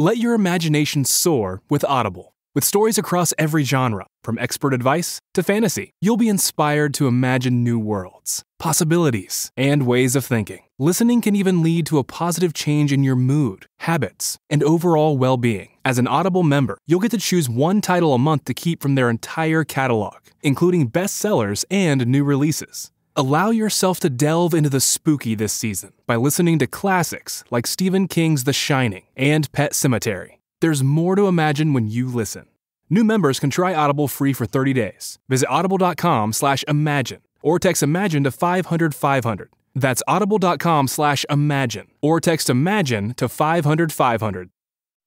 Let your imagination soar with Audible. With stories across every genre, from expert advice to fantasy, you'll be inspired to imagine new worlds, possibilities, and ways of thinking. Listening can even lead to a positive change in your mood, habits, and overall well-being. As an Audible member, you'll get to choose one title a month to keep from their entire catalog, including bestsellers and new releases. Allow yourself to delve into the spooky this season by listening to classics like Stephen King's The Shining and Pet Sematary. There's more to imagine when you listen. New members can try Audible free for 30 days. Visit audible.com/imagine or text imagine to 500-500. That's audible.com/imagine or text imagine to 500-500.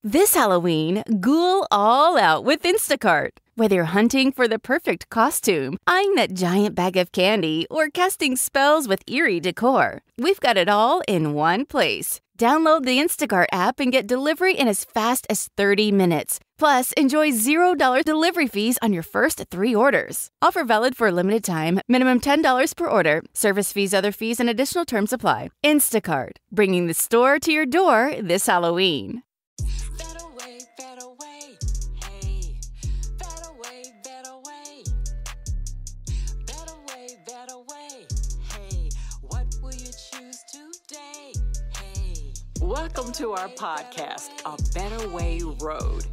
This Halloween, ghoul all out with Instacart. Whether you're hunting for the perfect costume, eyeing that giant bag of candy, or casting spells with eerie decor, we've got it all in one place. Download the Instacart app and get delivery in as fast as 30 minutes. Plus, enjoy $0 delivery fees on your first 3 orders. Offer valid for a limited time. Minimum $10 per order. Service fees, other fees, and additional terms apply. Instacart, bringing the store to your door this Halloween. Better way, hey. Better way. Better way, hey. What will you choose today? Hey. Welcome to our podcast, A Better Way Road.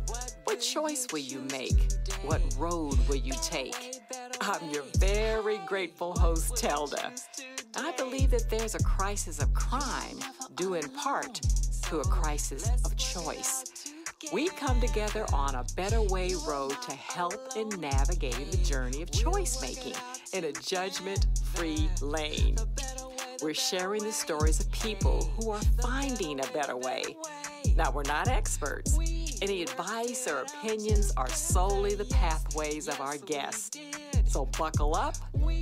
What choice will you make? What road will you take? I'm your very grateful host, Telda. I believe that there's a crisis of crime due in part to a crisis of choice. We come together on a better way road to help in navigating the journey of choice making in a judgment-free lane. We're sharing the stories of people who are finding a better way. Now, we're not experts. Any advice or opinions are solely the pathways of our guests. So buckle up,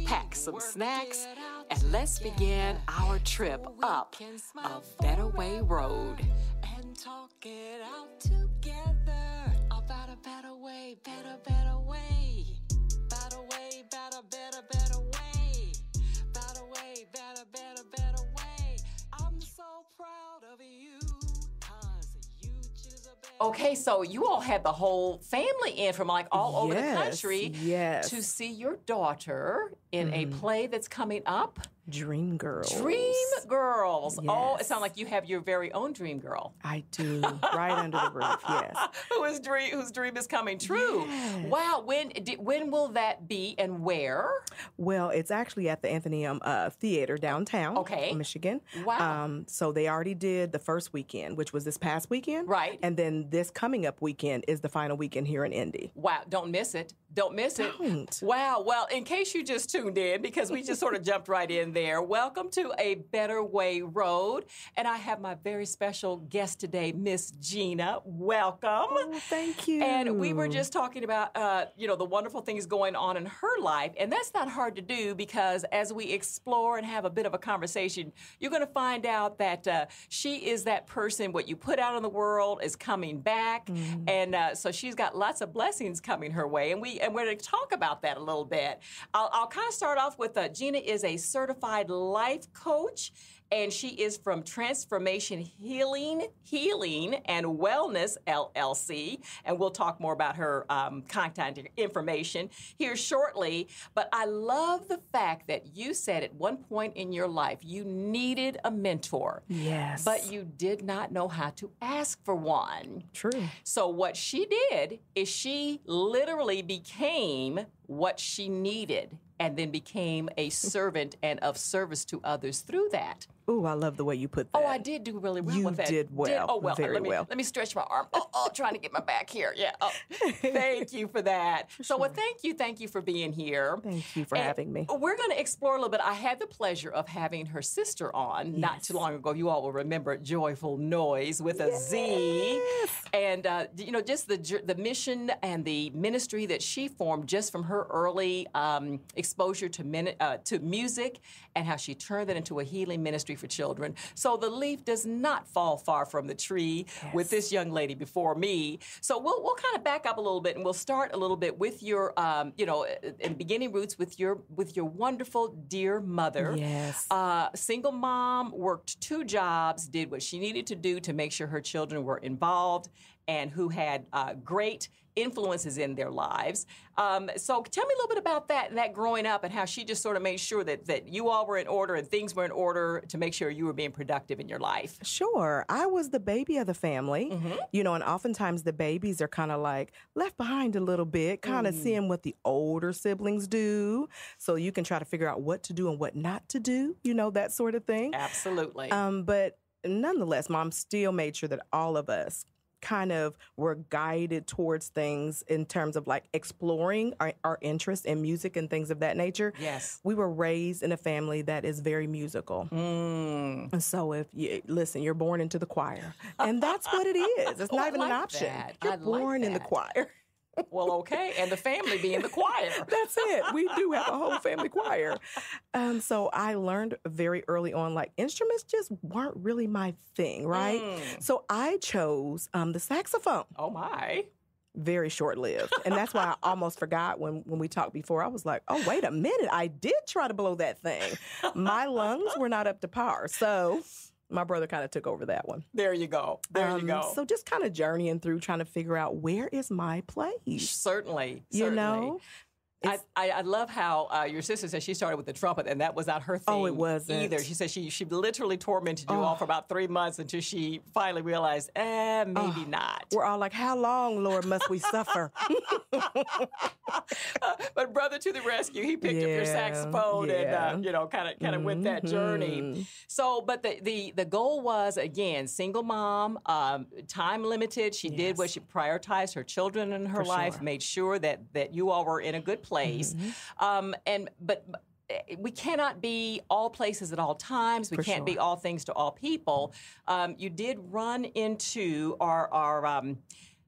pack some snacks, and let's begin our trip up a better way road. And talk it out together about a better way, better way. Better way, better way. Better way, better way. I'm so proud of you. 'Cause you choose a better Okay, so you all had the whole family in from like all over the country to see your daughter in a play that's coming up. Dream Girls. Dream Girls. Yes. Oh, it sounds like you have your very own dream girl. I do. Right under the roof, yes. Whose dream is coming true. Yes. Wow. When will that be and where? Well, it's actually at the Athenaeum Theater downtown, Michigan. Wow. So they already did the first weekend, which was this past weekend. Right. And then this coming up weekend is the final weekend here in Indy. Wow. Don't miss it. Don't miss it. Don't. Wow. Well, in case you just tuned in, because we just sort of jumped right in there, welcome to A Better Way Road. And I have my very special guest today, Miss Jeanna. Welcome. Oh, thank you. And we were just talking about, the wonderful things going on in her life. And that's not hard to do because as we explore and have a bit of a conversation, you're going to find out that she is that person, what you put out in the world is coming back. Mm-hmm. And so she's got lots of blessings coming her way. And we're going to talk about that a little bit. I'll kind of start off with Jeanna is a certified life coach. And she is from Transformation Healing and Wellness, LLC. And we'll talk more about her contact information here shortly. But I love the fact that you said at one point in your life you needed a mentor. Yes. But you did not know how to ask for one. True. So what she did is she literally became what she needed and then became a servant and of service to others through that. Oh, I love the way you put that. Oh, I did do really well with that. You did well. Very well. Let me stretch my arm. Trying to get my back here. Yeah. Oh, thank you for that. Well, thank you for being here. Thank you for having me. We're going to explore a little bit. I had the pleasure of having her sister on not too long ago. You all will remember Joyful Noise with a Z. And, just the mission and the ministry that she formed just from her early exposure to music and how she turned that into a healing ministry for children. So the leaf does not fall far from the tree with this young lady before me. So we'll kind of back up a little bit and we'll start a little bit with your, in beginning roots with your wonderful dear mother. Yes. Single mom, worked 2 jobs, did what she needed to do to make sure her children were involved. and who had great influences in their lives. So tell me a little bit about that growing up and how she just sort of made sure that you all were in order and things were in order to make sure you were being productive in your life. Sure. I was the baby of the family, and oftentimes the babies are kind of like left behind a little bit, kind of seeing what the older siblings do. So you can try to figure out what to do and what not to do, that sort of thing. Absolutely. But nonetheless, Mom still made sure that all of us kind of were guided towards things in terms of like exploring our interest in music and things of that nature. Yes. We were raised in a family that is very musical. And so if you're born into the choir, and that's what it is. It's not even an option. You're born in the choir. Well, okay. And the family being the choir. That's it. We do have a whole family choir. So I learned very early on, like, instruments just weren't really my thing, right? So I chose the saxophone. Oh, my. Very short-lived. And that's why I almost forgot when we talked before. I was like, oh, wait a minute. I did try to blow that thing. My lungs were not up to par. So my brother kind of took over that one. There you go. There you go. So just kind of journeying through, trying to figure out where is my place. Certainly. I love how your sister said she started with the trumpet, and that was not her thing. Oh, it wasn't either. She said she literally tormented you all for about 3 months until she finally realized, maybe not. We're all like, how long, Lord, must we suffer? But brother to the rescue, he picked up your saxophone and kind of went that journey. So, but the goal was, again, single mom, time limited. She did what she prioritized her children in her life, made sure that you all were in a good place. But we cannot be all places at all times. We can't be all things to all people. You did run into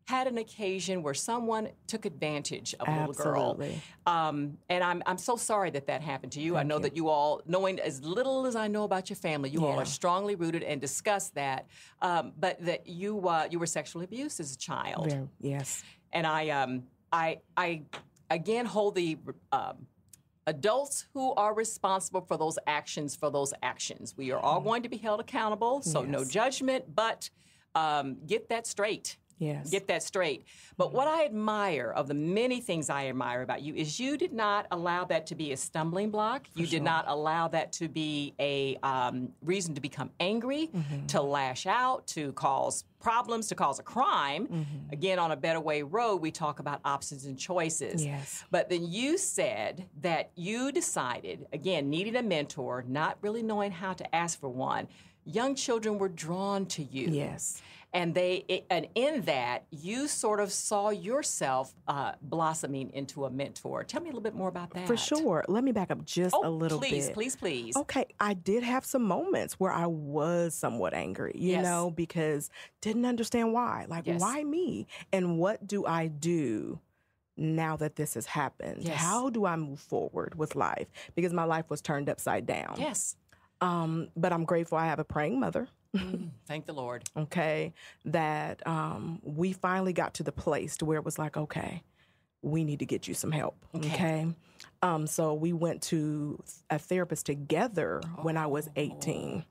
had an occasion where someone took advantage of a little girl. And I'm so sorry that happened to you. I know that you all, knowing as little as I know about your family, you all are strongly rooted and discuss that. But that you were sexually abused as a child. Yes. And I again hold the adults who are responsible for those actions. We are all going to be held accountable, so no judgment, but get that straight. Yes. Get that straight. But what I admire, of the many things I admire about you, is you did not allow that to be a stumbling block. You did not allow that to be a reason to become angry, to lash out, to cause problems, to cause a crime. Again, on A Better Way Road, we talk about options and choices. Yes. But then you said that you decided, again, needing a mentor, not really knowing how to ask for one. Young children were drawn to you. Yes. And in that, you sort of saw yourself blossoming into a mentor. Tell me a little bit more about that. For sure. Let me back up just a little bit. Please. Okay, I did have some moments where I was somewhat angry, you know, because didn't understand why. Like, why me? And what do I do now that this has happened? How do I move forward with life? Because my life was turned upside down. Yes. But I'm grateful I have a praying mother. Thank the Lord. Okay, that we finally got to the place to where it was like, okay, we need to get you some help. Okay. So we went to a therapist together when I was 18.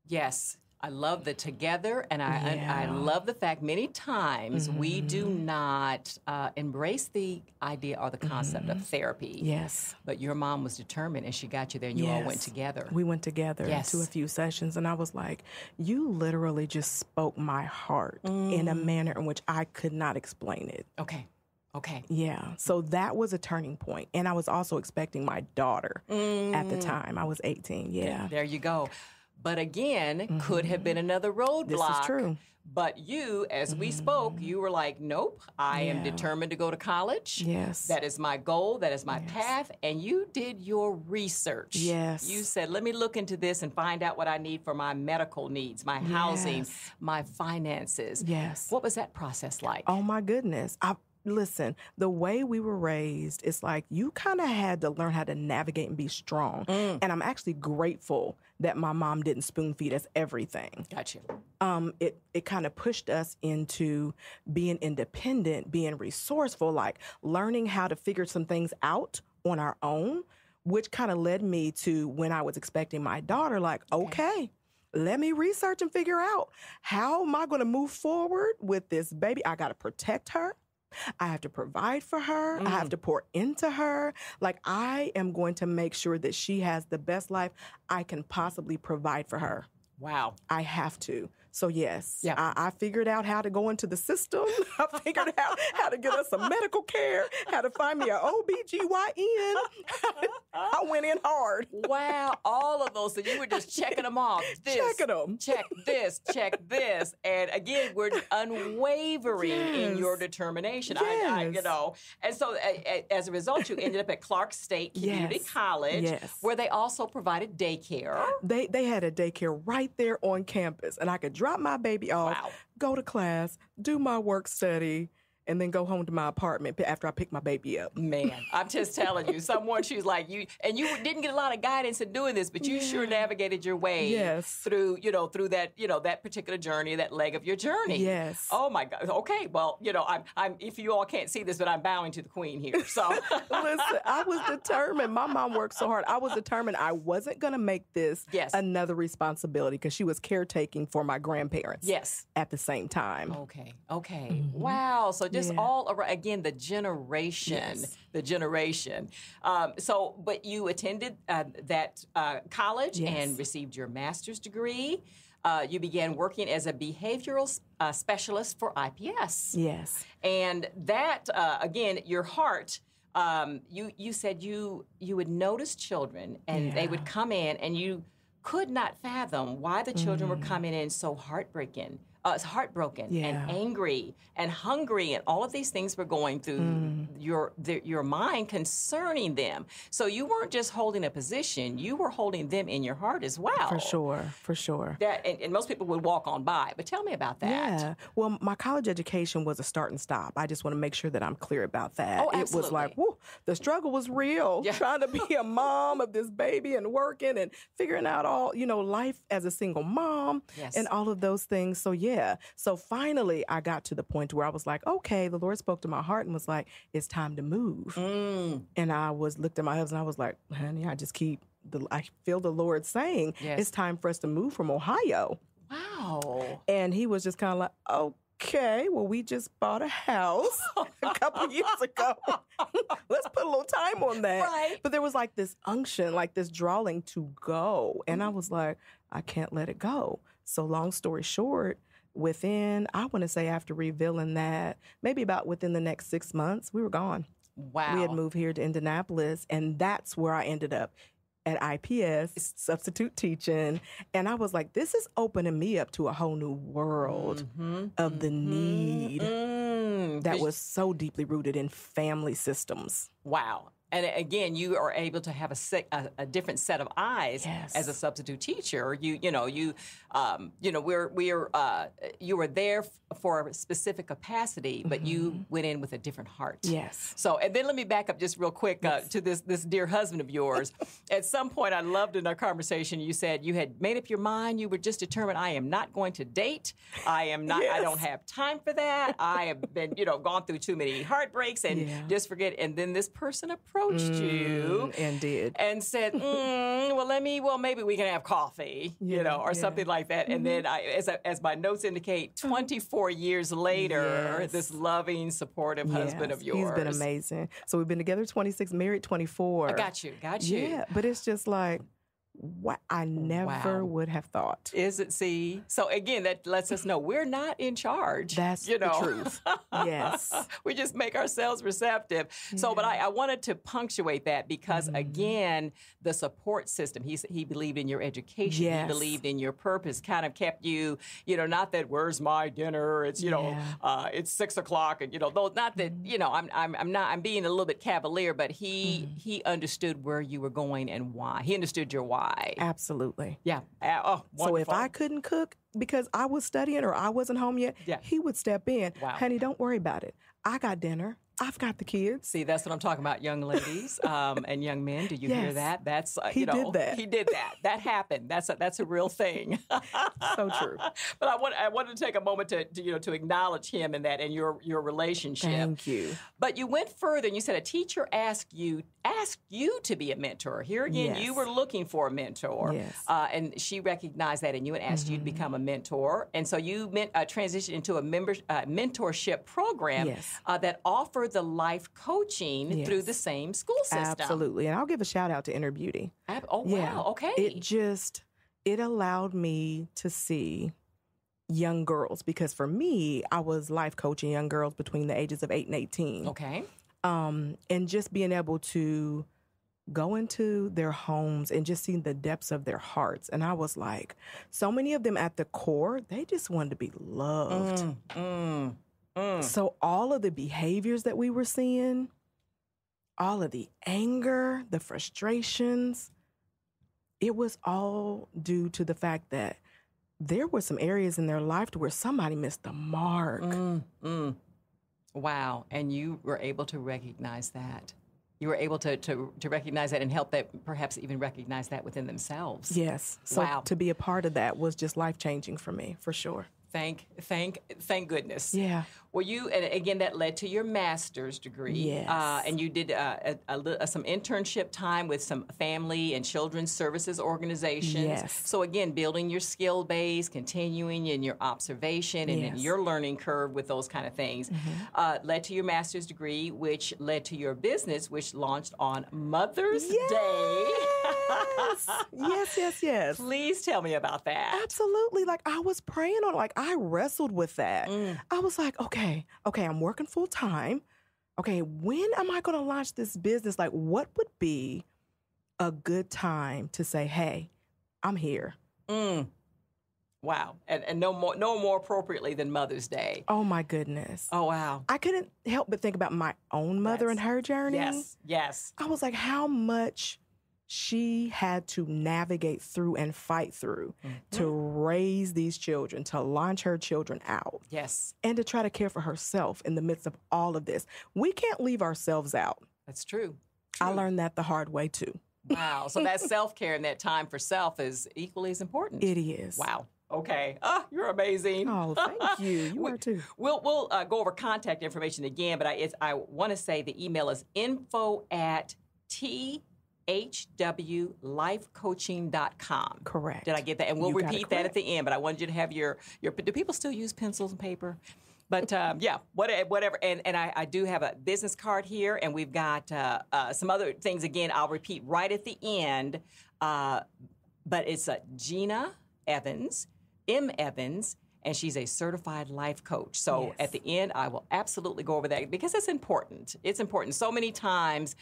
Yes. I love the together, and I love the fact many times we do not embrace the idea or the concept of therapy. Yes. But your mom was determined, and she got you there, and you all went together. We went together to a few sessions, and I was like, you literally just spoke my heart in a manner in which I could not explain it. Okay. Yeah. So that was a turning point. And I was also expecting my daughter at the time. I was 18. Yeah. There you go. But again, could have been another roadblock. This is true. But you, as we spoke, you were like, nope, I am determined to go to college. Yes. That is my goal. That is my path. And you did your research. Yes. You said, let me look into this and find out what I need for my medical needs, my housing, my finances. Yes. What was that process like? Oh, my goodness. Listen, the way we were raised, it's like you kind of had to learn how to navigate and be strong. And I'm actually grateful that my mom didn't spoon feed us everything. Gotcha. It kind of pushed us into being independent, being resourceful, like learning how to figure some things out on our own, which kind of led me to when I was expecting my daughter, like, okay, let me research and figure out how am I going to move forward with this baby. I got to protect her. I have to provide for her. I have to pour into her. Like, I am going to make sure that she has the best life I can possibly provide for her. Wow. I have to. So, yes, I figured out how to go into the system. I figured out how to get us some medical care, how to find me an OBGYN. I went in hard. Wow. All of those. So you were just checking them off. Checking them. Check this. And again, we're unwavering in your determination. Yes. And so as a result, you ended up at Clark State Community College, where they also provided daycare. They had a daycare right there on campus, and I could drop my baby off, go to class, do my work study, and then go home to my apartment after I pick my baby up. Man, I'm just telling you, she's like you, and you didn't get a lot of guidance in doing this, but you sure navigated your way through that, that particular journey, that leg of your journey. Yes. Oh my God. Okay. Well, I'm if you all can't see this, but I'm bowing to the queen here. So listen, I was determined. My mom worked so hard. I was determined I wasn't going to make this another responsibility because she was caretaking for my grandparents. At the same time. Okay. Mm-hmm. Wow. So just all around, again, the generation. But you attended that college and received your master's degree. You began working as a behavioral specialist for IPS. Yes. And that, again, your heart, you said you would notice children and they would come in and you could not fathom why the children were coming in so heartbroken and angry and hungry, and all of these things were going through your mind concerning them. So you weren't just holding a position; you were holding them in your heart as well. For sure. That and most people would walk on by. But tell me about that. Yeah. Well, my college education was a start and stop. I just want to make sure that I'm clear about that. Oh, absolutely. It was like, whoo, the struggle was real. Yeah. Trying to be a mom of this baby and working and figuring out all, life as a single mom and all of those things. So So finally, I got to the point where I was like, okay, the Lord spoke to my heart and was like, it's time to move. And I looked at my husband. I was like, honey, I feel the Lord saying it's time for us to move from Ohio. Wow. And he was just kind of like, okay, well, we just bought a house a couple years ago. Let's put a little time on that. Right. But there was like this unction, like this drawing to go. And I was like, I can't let it go. So long story short, I want to say after revealing that, maybe about within the next 6 months, we were gone. Wow. We had moved here to Indianapolis, and that's where I ended up at IPS, substitute teaching. And I was like, this is opening me up to a whole new world of the need that was so deeply rooted in family systems. Wow. And again, you are able to have a different set of eyes as a substitute teacher. You were there for a specific capacity, but you went in with a different heart. Yes. So, and then let me back up just real quick to this dear husband of yours. At some point, I loved in our conversation, you said you had made up your mind. You were just determined, I am not going to date. I am not. I don't have time for that. I have been, gone through too many heartbreaks and just forget. And then this person approached you and did and said, well, maybe we can have coffee, or something like that. And then as my notes indicate, 24 years later, this loving, supportive husband of yours. He's been amazing. So we've been together 26, married 24. I got you. Yeah, but it's just like, what I never would have thought. Is it? See? So again, that lets us know we're not in charge. That's the truth. Yes. We just make ourselves receptive. So, but I wanted to punctuate that because again, the support system, he believed in your education. He believed in your purpose, kind of kept you, not that where's my dinner? It's, it's 6 o'clock and, though not that, I'm being a little bit cavalier, but he understood where you were going and why. He understood your why. Absolutely. Yeah. So if I couldn't cook because I was studying or I wasn't home yet, he would step in. Wow. Honey, don't worry about it. I got dinner. I've got the kids. See, that's what I'm talking about, young ladies and young men. Do you hear that? That's he did that. He did that. That happened. That's a real thing. So true. But I wanted to take a moment to acknowledge him and that and your relationship. Thank you. But you went further and you said a teacher asked you to be a mentor. Here again, Yes. you were looking for a mentor. Yes. And she recognized that and you and asked you to become a mentor. And so you transitioned into a mentorship program Yes. that offered the life coaching Yes. through the same school system. Absolutely. And I'll give a shout out to Inner Beauty. Oh, wow. Okay. It allowed me to see young girls, because for me, I was life coaching young girls between the ages of 8 and 18. Okay. And just being able to go into their homes and just seeing the depths of their hearts. And I was like, so many of them at the core, they just wanted to be loved. So all of the behaviors that we were seeing, all of the anger, the frustrations, it was all due to the fact that there were some areas in their life to where somebody missed the mark. Wow. And you were able to recognize that. You were able to recognize that and help that perhaps even recognize that within themselves. Yes. So wow. To be a part of that was just life-changing for me, for sure. Thank goodness. Yeah. Well, and again, that led to your master's degree. Yes. And you did some internship time with some family and children's services organizations. Yes. So again, building your skill base, continuing in your observation and in your learning curve with those kind of things, led to your master's degree, which led to your business, which launched on Mother's Day. Yes. Please tell me about that. Absolutely. Like, I was praying on it. Like, I wrestled with that. I was like, okay, I'm working full time. Okay, when am I going to launch this business? Like, what would be a good time to say, hey, I'm here? Wow. And no more appropriately than Mother's Day. Oh, my goodness. Oh, wow. I couldn't help but think about my own mother and her journey. Yes. I was like, how much she had to navigate through and fight through to raise these children, to launch her children out. Yes. And to try to care for herself in the midst of all of this. We can't leave ourselves out. That's true. I learned that the hard way, too. Wow. So that self-care and that time for self is equally as important. It is. Wow. Okay. You're amazing. Oh, thank you. You are, too. We'll go over contact information again, but I want to say the email is info@thwlifecoaching.com. Correct. Did I get that? And we'll repeat that at the end, but I wanted you to have your do people still use pencils and paper? But whatever. And I do have a business card here, and we've got some other things. Again, I'll repeat right at the end. But it's Jeanna Evans, M. Evans, and she's a certified life coach. So at the end, I will absolutely go over that because it's important. It's important. So many times,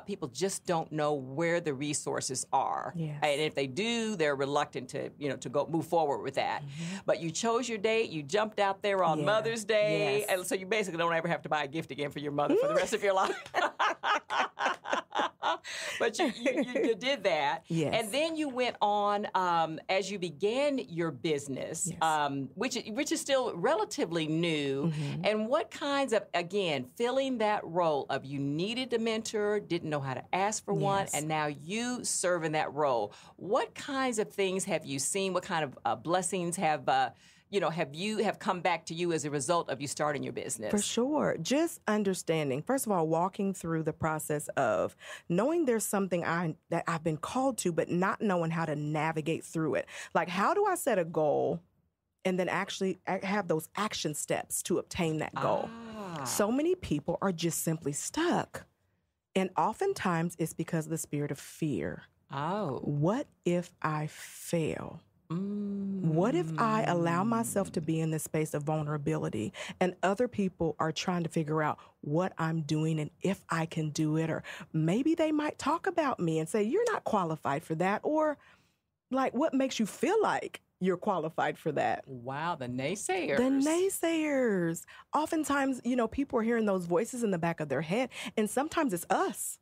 people just don't know where the resources are, and if they do, they're reluctant to go move forward with that. But you chose your date. You jumped out there on Mother's Day, and so you basically don't ever have to buy a gift again for your mother for the rest of your life. But you did that, and then you went on as you began your business, which is still relatively new. And what kinds of, again, filling that role of you needed a mentor, didn't know how to ask for one, and now you serve in that role. What kinds of things have you seen? What kind of blessings have come back to you as a result of you starting your business? For sure. Just understanding, first of all, walking through the process of knowing there's something that I've been called to, but not knowing how to navigate through it. Like, how do I set a goal and then actually have those action steps to obtain that goal? So many people are just simply stuck. And oftentimes it's because of the spirit of fear. What if I fail? What if I allow myself to be in this space of vulnerability and other people are trying to figure out what I'm doing and if I can do it? Or maybe they might talk about me and say, you're not qualified for that. Or like, what makes you feel like you're qualified for that? Wow, the naysayers. The naysayers. Oftentimes, people are hearing those voices in the back of their head. And sometimes it's us.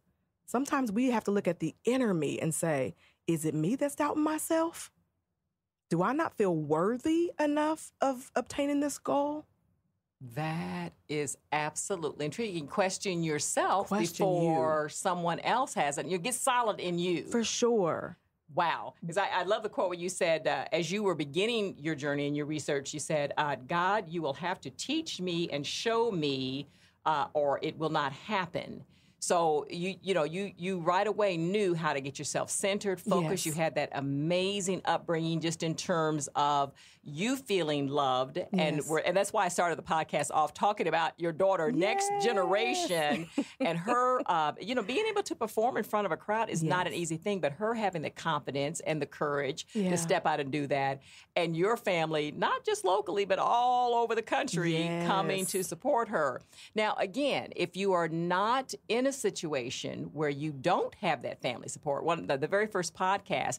Sometimes we have to look at the inner me and say, is it me that's doubting myself? Do I not feel worthy enough of obtaining this goal? That is absolutely intriguing. Question yourself before someone else has it. You get solid in you. For sure. Wow. Because I love the quote where you said, as you were beginning your journey and your research, you said, God, you will have to teach me and show me or it will not happen. So you right away knew how to get yourself centered, focused. Yes. You had that amazing upbringing just in terms of you feeling loved. Yes. And that's why I started the podcast off talking about your daughter, Next Generation, and her, being able to perform in front of a crowd is not an easy thing, but her having the confidence and the courage to step out and do that. And your family, not just locally, but all over the country coming to support her. Now, again, if you are not in a situation where you don't have that family support. The very first podcast,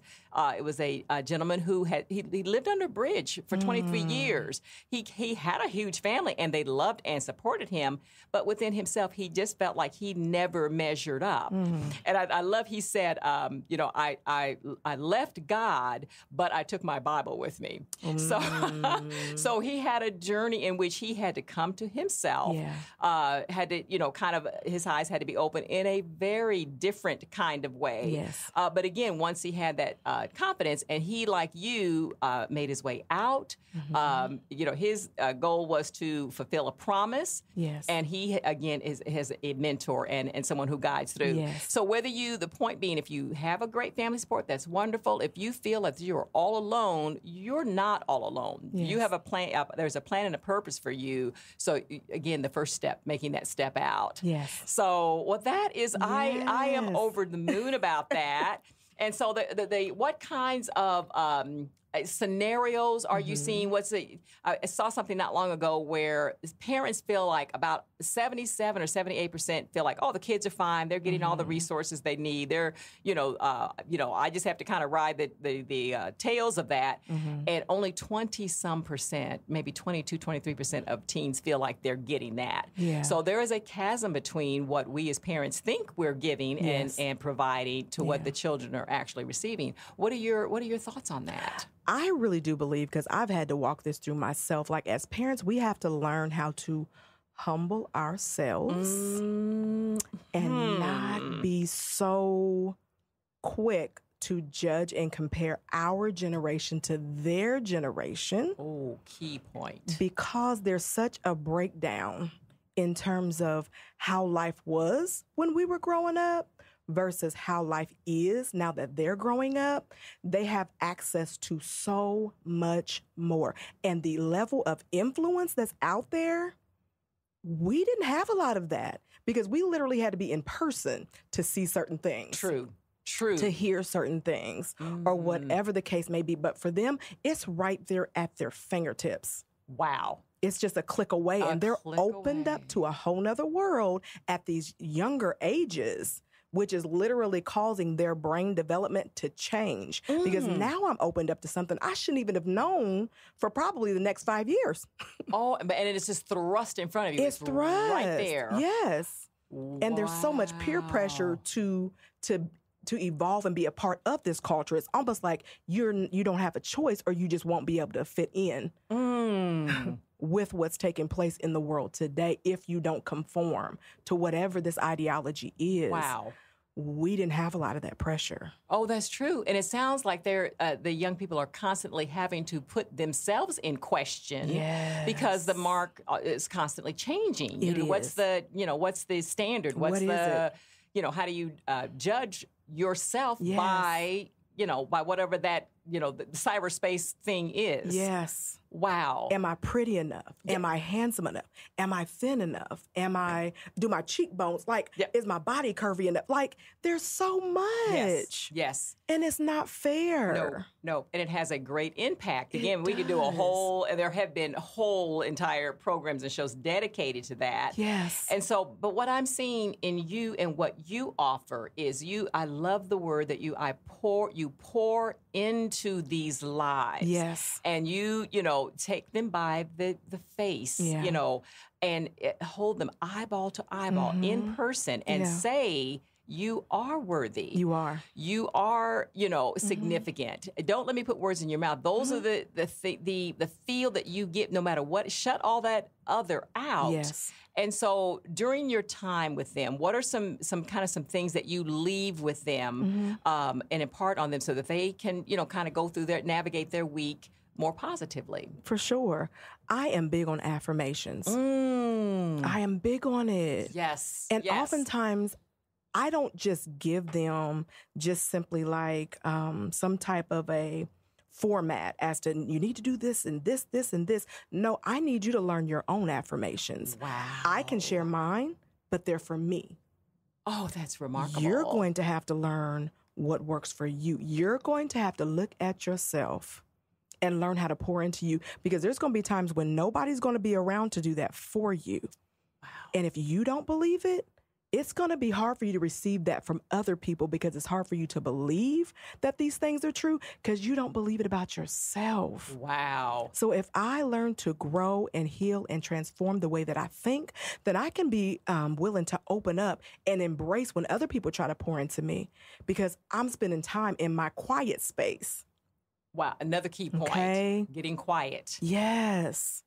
it was a gentleman who he lived under a bridge for 23 years. He had a huge family, and they loved and supported him, but within himself, he just felt like he never measured up. And I love, he said, I left God, but I took my Bible with me. So he had a journey in which he had to come to himself, had to, kind of, his eyes had to be open in a very different kind of way. Yes. But again, once he had that confidence, and he, like you, made his way out. His goal was to fulfill a promise. Yes. And he, again, has a mentor and someone who guides through. Yes. So the point being, if you have a great family support, that's wonderful. If you feel that you're all alone, you're not all alone. Yes. You have a plan. There's a plan and a purpose for you. So again, the first step, making that step out. Yes. So that is, I am over the moon about that. And so what kinds of scenarios are you seeing? I saw something not long ago where parents feel like about 77 or 78% feel like, oh, the kids are fine. They're getting all the resources they need. They're, I just have to kind of ride the tails of that. And only 20-some%, maybe 22, 23% of teens feel like they're getting that. Yeah. So there is a chasm between what we as parents think we're giving and providing to what the children are actually receiving. What are your thoughts on that? I really do believe, because I've had to walk this through myself, like as parents, we have to learn how to humble ourselves and not be so quick to judge and compare our generation to their generation. Oh, key point. Because there's such a breakdown in terms of how life was when we were growing up versus how life is now that they're growing up. They have access to so much more. And the level of influence that's out there, we didn't have a lot of that because we literally had to be in person to see certain things. True. To hear certain things or whatever the case may be. But for them, it's right there at their fingertips. Wow. It's just a click away. And they're opened up to a whole nother world at these younger ages, which is literally causing their brain development to change. Because now I'm opened up to something I shouldn't even have known for probably the next 5 years. And it's just thrust in front of you. It's thrust. Right there. Yes. Wow. And there's so much peer pressure to evolve and be a part of this culture. It's almost like you don't have a choice, or you just won't be able to fit in with what's taking place in the world today if you don't conform to whatever this ideology is. Wow. We didn't have a lot of that pressure. Oh, that's true. And it sounds like the young people are constantly having to put themselves in question because the mark is constantly changing. What's the standard? What's the, how do you judge yourself by whatever that, the cyberspace thing is? Yes. Wow. Am I pretty enough? Yeah. Am I handsome enough? Am I thin enough? Do my cheekbones, is my body curvy enough? There's so much. Yes. And it's not fair. No. And it has a great impact. Again, we could do and there have been whole entire programs and shows dedicated to that. Yes. And so, but what I'm seeing in you and what you offer is I love the word that you pour into these lives. Yes. And you take them by the face, and hold them eyeball to eyeball in person and say, you are worthy. You are. You are, significant. Don't let me put words in your mouth. Those are the feel that you get no matter what. Shut all that other out. Yes. And so during your time with them, what are some things that you leave with them and impart on them so that they can, kind of go through navigate their week more positively? For sure. I am big on affirmations. I am big on it. Yes. And oftentimes I don't just give them just simply like some type of a format as to you need to do this and this, this and this. No, I need you to learn your own affirmations. Wow. I can share mine, but they're for me. Oh, that's remarkable. You're going to have to learn what works for you. You're going to have to look at yourself and learn how to pour into you, because there's going to be times when nobody's going to be around to do that for you. Wow. And if you don't believe it, it's going to be hard for you to receive that from other people, because it's hard for you to believe that these things are true because you don't believe it about yourself. Wow. So if I learn to grow and heal and transform the way that I think, then I can be willing to open up and embrace when other people try to pour into me, because I'm spending time in my quiet space. Wow. Another key point. Okay. Getting quiet. Yes.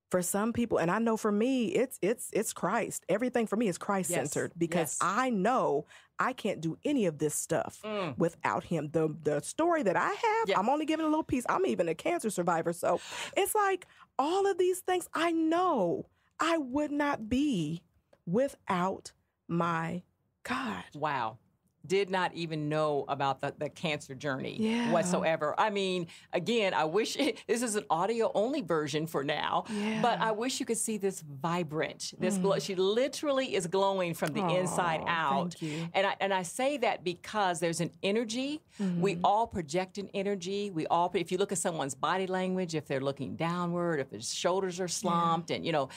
For some people, and I know for me, it's Christ. Everything for me is Christ-centered, because I know I can't do any of this stuff without him. The story that I have, I'm only giving a little piece. I'm even a cancer survivor. So it's like all of these things I know I would not be without my God. Wow. Did not even know about the cancer journey whatsoever. I mean, again, I wish this is an audio-only version for now, but I wish you could see this vibrant, this glow. She literally is glowing from the inside out. Thank you. And I say that because there's an energy. We all project an energy. If you look at someone's body language, if they're looking downward, if their shoulders are slumped, and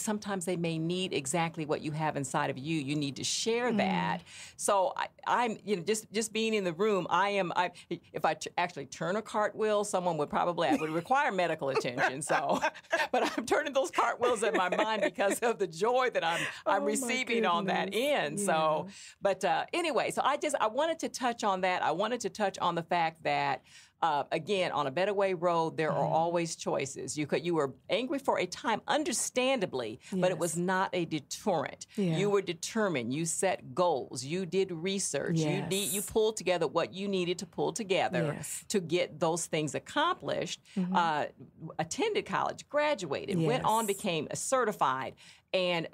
sometimes they may need exactly what you have inside of you. You need to share that. So I'm, just being in the room, if I actually turn a cartwheel, someone would require medical attention. So, but I'm turning those cartwheels in my mind because of the joy that I'm receiving on that end. Yeah. So, but anyway, so I wanted to touch on that. I wanted to touch on the fact that, again, on a Better Way Road, there are always choices. You were angry for a time, understandably, but it was not a deterrent. Yeah. You were determined. You set goals. You did research. Yes. You pulled together what you needed to pull together to get those things accomplished. Attended college, graduated, went on, became certified, and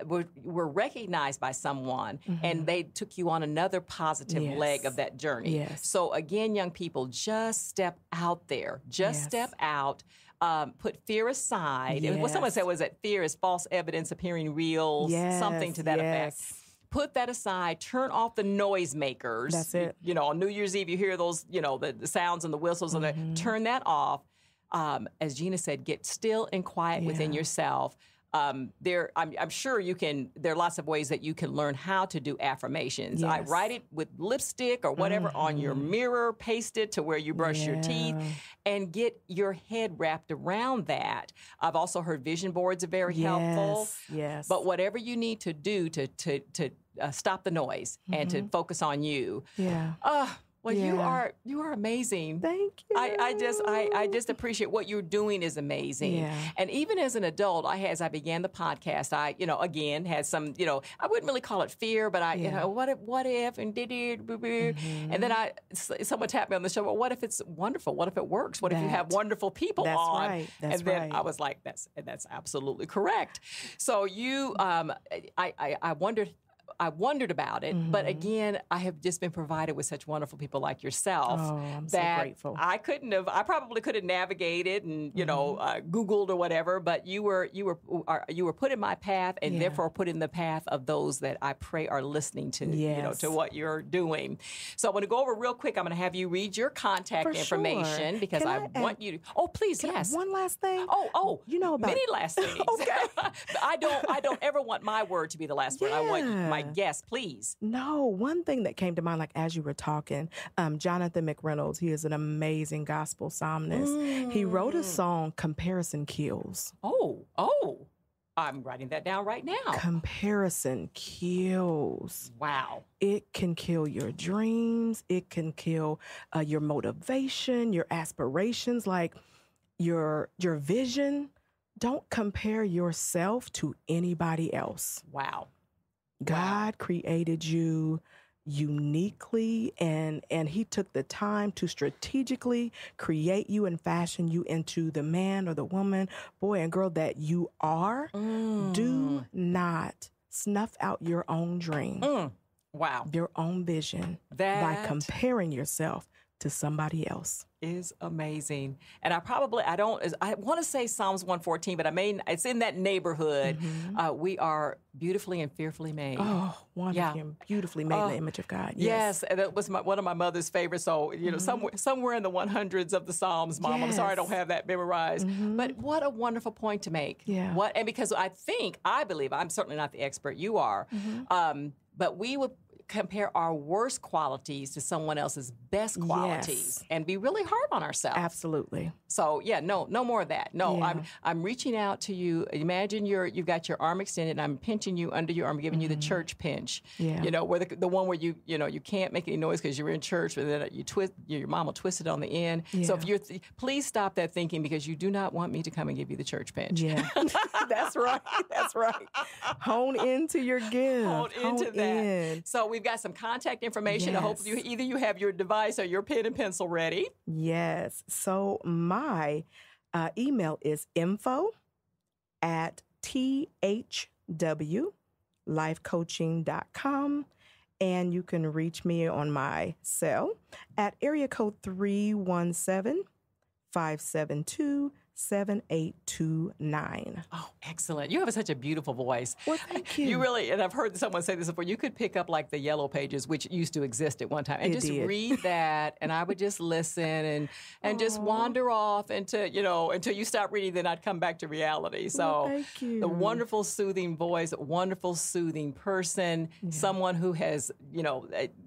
were recognized by someone, and they took you on another positive leg of that journey. Yes. So again, young people, just step out there. Just step out. Put fear aside. Yes. What someone said was that fear is false evidence appearing real, something to that effect. Put that aside. Turn off the noisemakers. That's it. On New Year's Eve, you hear those, the sounds and the whistles, and turn that off. As Jeanna said, get still and quiet within yourself. I'm sure there are lots of ways that you can learn how to do affirmations. Yes. I write it with lipstick or whatever on your mirror, paste it to where you brush your teeth, and get your head wrapped around that. I've also heard vision boards are very helpful. Yes. But whatever you need to do to stop the noise and to focus on you. Yeah. Well, you are amazing. Thank you. I just appreciate what you're doing is amazing. Yeah. And even as an adult, as I began the podcast, I again had some, I wouldn't really call it fear, but what if and and then someone tapped me on the shoulder. Well, what if it's wonderful? What if it works? What if you have wonderful people That's on? Right. And then I was like, that's absolutely correct. So I wondered about it, but again, I have just been provided with such wonderful people like yourself I'm that so grateful. I probably could have navigated and Googled or whatever, but you were put in my path, and therefore put in the path of those that I pray are listening to to what you're doing. So I want to go over real quick. I'm going to have you read your contact information because I want you to. Oh, please, yes. One last thing. Oh, you know about many last things. Okay. I don't ever want my word to be the last word. I want my guest, please. No, one thing that came to mind, like as you were talking, Jonathan McReynolds, he is an amazing gospel psalmist. He wrote a song, "Comparison Kills." Oh. I'm writing that down right now. Comparison kills. Wow. It can kill your dreams. It can kill your motivation, your aspirations, like your vision. Don't compare yourself to anybody else. Wow. God created you uniquely, and he took the time to strategically create you and fashion you into the man or the woman, boy and girl that you are. Do not snuff out your own dream. Wow. Your own vision by comparing yourself to somebody else. Is amazing. And I want to say Psalms 114, but it's in that neighborhood. We are beautifully and fearfully made. Oh, wonderfully and beautifully made in the image of God. Yes. And that was one of my mother's favorites. So, somewhere in the 100s of the Psalms, Mom. I'm sorry I don't have that memorized. But what a wonderful point to make. Yeah. And because I believe, I'm certainly not the expert, you are, but we would compare our worst qualities to someone else's best qualities and be really hard on ourselves. Absolutely. So no more of that. No, I'm reaching out to you. Imagine you've got your arm extended and I'm pinching you under your arm, giving you the church pinch. Yeah. Where the one where you can't make any noise because you're in church, but then your mom will twist it on the end. Yeah. So if please stop that thinking, because you do not want me to come and give you the church pinch. Yeah. That's right. That's right. Hone into your gift. Hone into that. So we've got some contact information. I hope either you have your device or your pen and pencil ready. Yes. So my email is info@thwlifecoaching.com. And you can reach me on my cell at area code 317-572-7829. Oh, excellent. You have such a beautiful voice. Well, thank you. You really, and I've heard someone say this before, you could pick up like the yellow pages, which used to exist at one time, and read that, and I would just listen and just wander off until you stop reading, then I'd come back to reality. So thank you. The wonderful, soothing voice, wonderful, soothing person, someone who has,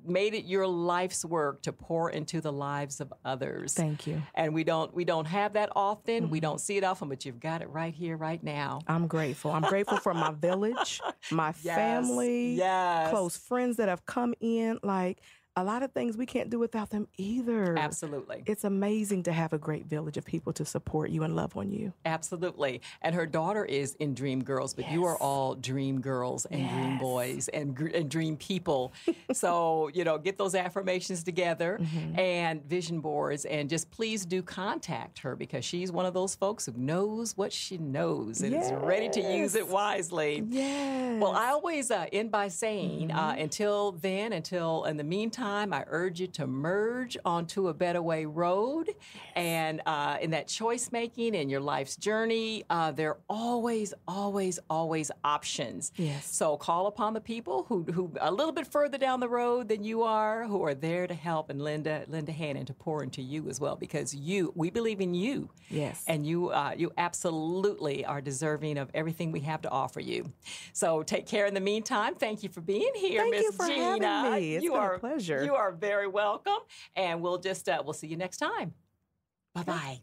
made it your life's work to pour into the lives of others. Thank you. And we don't have that often. We don't see it often, but you've got it right here, right now. I'm grateful. I'm grateful for my village, my family, close friends that have come in. Like, a lot of things we can't do without them either. Absolutely. It's amazing to have a great village of people to support you and love on you. Absolutely. And her daughter is in Dream Girls, but you are all dream girls and dream boys and dream people. So, get those affirmations together and vision boards, and just please do contact her, because she's one of those folks who knows what she knows and is ready to use it wisely. Yes. Well, I always end by saying, until in the meantime, I urge you to merge onto a better way road. And in that choice making in your life's journey, there are always, always, always options. Yes. So call upon the people who a little bit further down the road than you are, who are there to help and lend a hand and to pour into you as well, because we believe in you. Yes. And you absolutely are deserving of everything we have to offer you. So take care in the meantime. Thank you for being here, Miss Jeanna. Thank you for having me. It's been a pleasure. You are very welcome. And we'll see you next time. Bye-bye.